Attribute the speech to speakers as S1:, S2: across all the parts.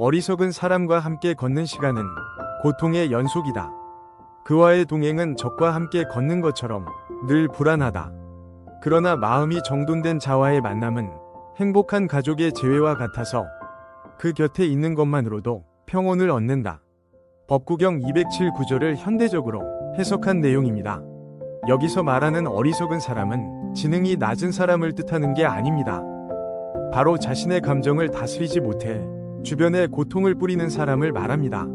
S1: 어리석은 사람과 함께 걷는 시간은 고통의 연속이다. 그와의 동행은 적과 함께 걷는 것처럼 늘 불안하다. 그러나 마음이 정돈된 자와의 만남은 행복한 가족의 재회와 같아서 그 곁에 있는 것만으로도 평온을 얻는다. 법구경 207 구조를 현대적으로 해석한 내용입니다. 여기서 말하는 어리석은 사람은 지능이 낮은 사람을 뜻하는 게 아닙니다. 바로 자신의 감정을 다스리지 못해 주변에 고통을 뿌리는 사람을 말합니다.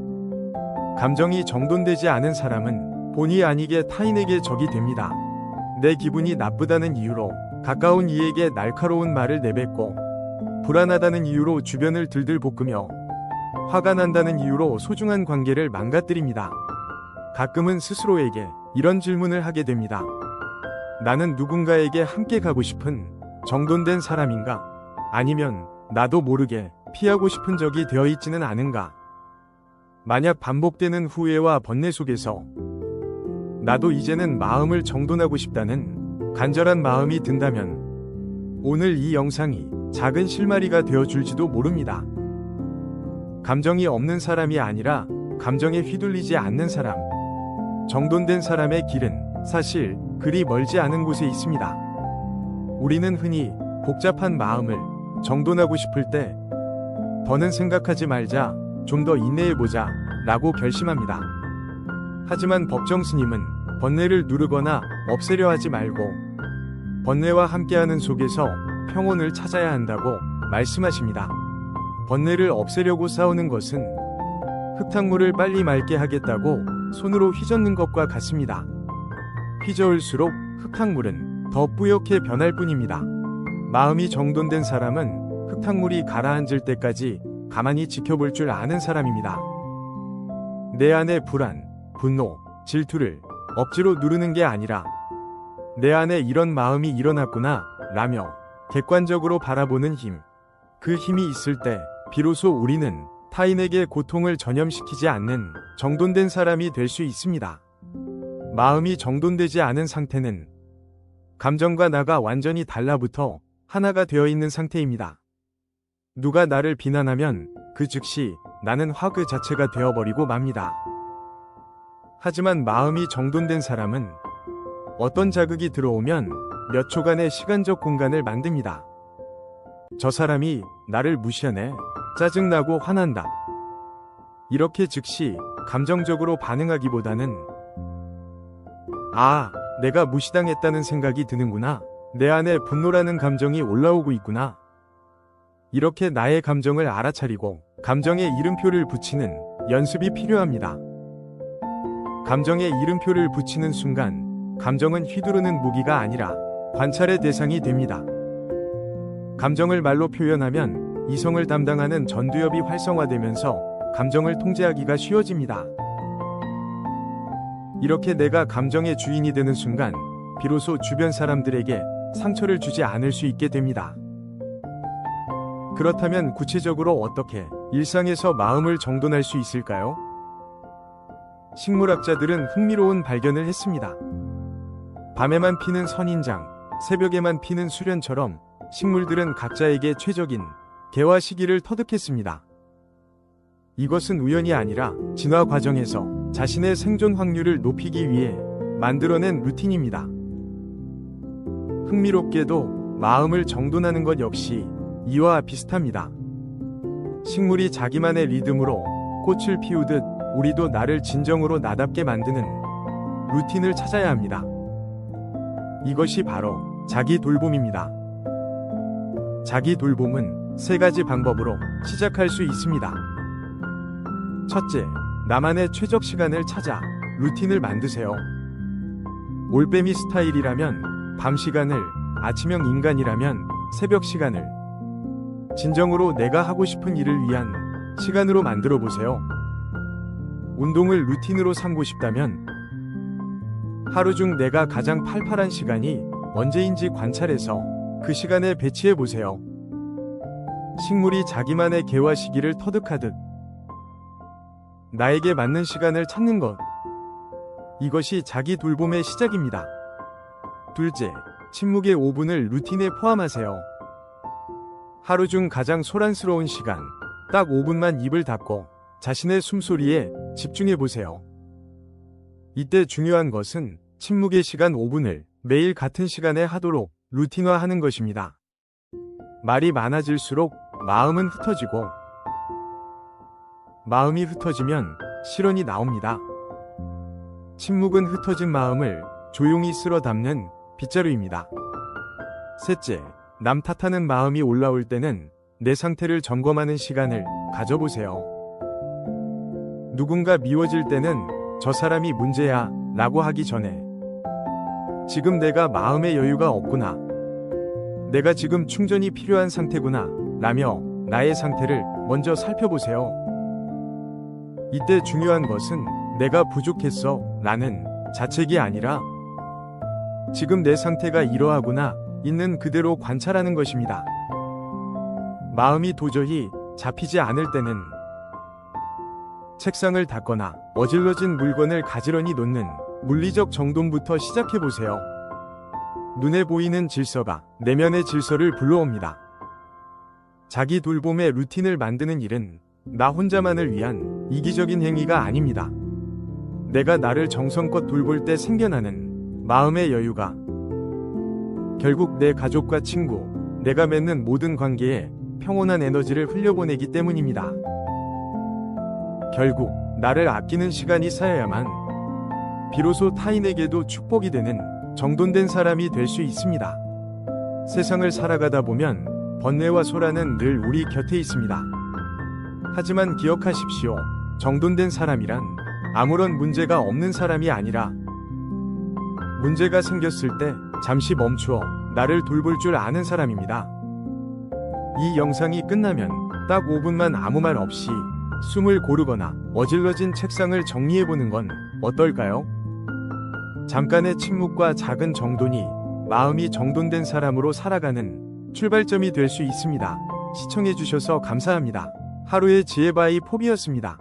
S1: 감정이 정돈되지 않은 사람은 본의 아니게 타인에게 적이 됩니다. 내 기분이 나쁘다는 이유로 가까운 이에게 날카로운 말을 내뱉고, 불안하다는 이유로 주변을 들들 볶으며, 화가 난다는 이유로 소중한 관계를 망가뜨립니다. 가끔은 스스로에게 이런 질문을 하게 됩니다. 나는 누군가에게 함께 가고 싶은 정돈된 사람인가? 아니면 나도 모르게 피하고 싶은 적이 되어 있지는 않은가? 만약 반복되는 후회와 번뇌 속에서 나도 이제는 마음을 정돈하고 싶다는 간절한 마음이 든다면 오늘 이 영상이 작은 실마리가 되어줄지도 모릅니다. 감정이 없는 사람이 아니라 감정에 휘둘리지 않는 사람. 정돈된 사람의 길은 사실 그리 멀지 않은 곳에 있습니다. 우리는 흔히 복잡한 마음을 정돈하고 싶을 때 더는 생각하지 말자, 좀 더 인내해보자 라고 결심합니다. 하지만 법정 스님은 번뇌를 누르거나 없애려 하지 말고 번뇌와 함께하는 속에서 평온을 찾아야 한다고 말씀하십니다. 번뇌를 없애려고 싸우는 것은 흙탕물을 빨리 맑게 하겠다고 손으로 휘젓는 것과 같습니다. 휘저을수록 흙탕물은 더 뿌옇게 변할 뿐입니다. 마음이 정돈된 사람은 흙탕물이 가라앉을 때까지 가만히 지켜볼 줄 아는 사람입니다. 내 안의 불안, 분노, 질투를 억지로 누르는 게 아니라 내 안에 이런 마음이 일어났구나 라며 객관적으로 바라보는 힘. 그 힘이 있을 때 비로소 우리는 타인에게 고통을 전염시키지 않는 정돈된 사람이 될 수 있습니다. 마음이 정돈되지 않은 상태는 감정과 나가 완전히 달라붙어 하나가 되어 있는 상태입니다. 누가 나를 비난하면 그 즉시 나는 화 그 자체가 되어버리고 맙니다. 하지만 마음이 정돈된 사람은 어떤 자극이 들어오면 몇 초간의 시간적 공간을 만듭니다. 저 사람이 나를 무시하네. 짜증나고 화난다. 이렇게 즉시 감정적으로 반응하기보다는 아, 내가 무시당했다는 생각이 드는구나. 내 안에 분노라는 감정이 올라오고 있구나. 이렇게 나의 감정을 알아차리고 감정에 이름표를 붙이는 연습이 필요합니다. 감정에 이름표를 붙이는 순간 감정은 휘두르는 무기가 아니라 관찰의 대상이 됩니다. 감정을 말로 표현하면 이성을 담당하는 전두엽이 활성화되면서 감정을 통제하기가 쉬워집니다. 이렇게 내가 감정의 주인이 되는 순간 비로소 주변 사람들에게 상처를 주지 않을 수 있게 됩니다. 그렇다면 구체적으로 어떻게 일상에서 마음을 정돈할 수 있을까요? 식물학자들은 흥미로운 발견을 했습니다. 밤에만 피는 선인장, 새벽에만 피는 수련처럼 식물들은 각자에게 최적인 개화 시기를 터득했습니다. 이것은 우연이 아니라 진화 과정에서 자신의 생존 확률을 높이기 위해 만들어낸 루틴입니다. 흥미롭게도 마음을 정돈하는 것 역시 이와 비슷합니다. 식물이 자기만의 리듬으로 꽃을 피우듯 우리도 나를 진정으로 나답게 만드는 루틴을 찾아야 합니다. 이것이 바로 자기 돌봄입니다. 자기 돌봄은 세 가지 방법으로 시작할 수 있습니다. 첫째, 나만의 최적 시간을 찾아 루틴을 만드세요. 올빼미 스타일이라면 밤 시간을, 아침형 인간이라면 새벽 시간을 진정으로 내가 하고 싶은 일을 위한 시간으로 만들어 보세요. 운동을 루틴으로 삼고 싶다면 하루 중 내가 가장 팔팔한 시간이 언제인지 관찰해서 그 시간에 배치해 보세요. 식물이 자기만의 개화 시기를 터득하듯 나에게 맞는 시간을 찾는 것. 이것이 자기 돌봄의 시작입니다. 둘째, 침묵의 5분을 루틴에 포함하세요. 하루 중 가장 소란스러운 시간, 딱 5분만 입을 닫고 자신의 숨소리에 집중해 보세요. 이때 중요한 것은 침묵의 시간 5분을 매일 같은 시간에 하도록 루틴화하는 것입니다. 말이 많아질수록 마음은 흩어지고, 마음이 흩어지면 실언이 나옵니다. 침묵은 흩어진 마음을 조용히 쓸어 담는 빗자루입니다. 셋째, 남 탓하는 마음이 올라올 때는 내 상태를 점검하는 시간을 가져보세요. 누군가 미워질 때는 저 사람이 문제야 라고 하기 전에 지금 내가 마음의 여유가 없구나, 내가 지금 충전이 필요한 상태구나 라며 나의 상태를 먼저 살펴보세요. 이때 중요한 것은 내가 부족했어 라는 자책이 아니라 지금 내 상태가 이러하구나 있는 그대로 관찰하는 것입니다. 마음이 도저히 잡히지 않을 때는 책상을 닦거나 어질러진 물건을 가지런히 놓는 물리적 정돈부터 시작해보세요. 눈에 보이는 질서가 내면의 질서를 불러옵니다. 자기 돌봄의 루틴을 만드는 일은 나 혼자만을 위한 이기적인 행위가 아닙니다. 내가 나를 정성껏 돌볼 때 생겨나는 마음의 여유가 결국 내 가족과 친구, 내가 맺는 모든 관계에 평온한 에너지를 흘려보내기 때문입니다. 결국 나를 아끼는 시간이 쌓여야만 비로소 타인에게도 축복이 되는 정돈된 사람이 될 수 있습니다. 세상을 살아가다 보면 번뇌와 소란은 늘 우리 곁에 있습니다. 하지만 기억하십시오. 정돈된 사람이란 아무런 문제가 없는 사람이 아니라 문제가 생겼을 때 잠시 멈추어 나를 돌볼 줄 아는 사람입니다. 이 영상이 끝나면 딱 5분만 아무 말 없이 숨을 고르거나 어질러진 책상을 정리해보는 건 어떨까요? 잠깐의 침묵과 작은 정돈이 마음이 정돈된 사람으로 살아가는 출발점이 될 수 있습니다. 시청해주셔서 감사합니다. 하루의 지혜바이 포비였습니다.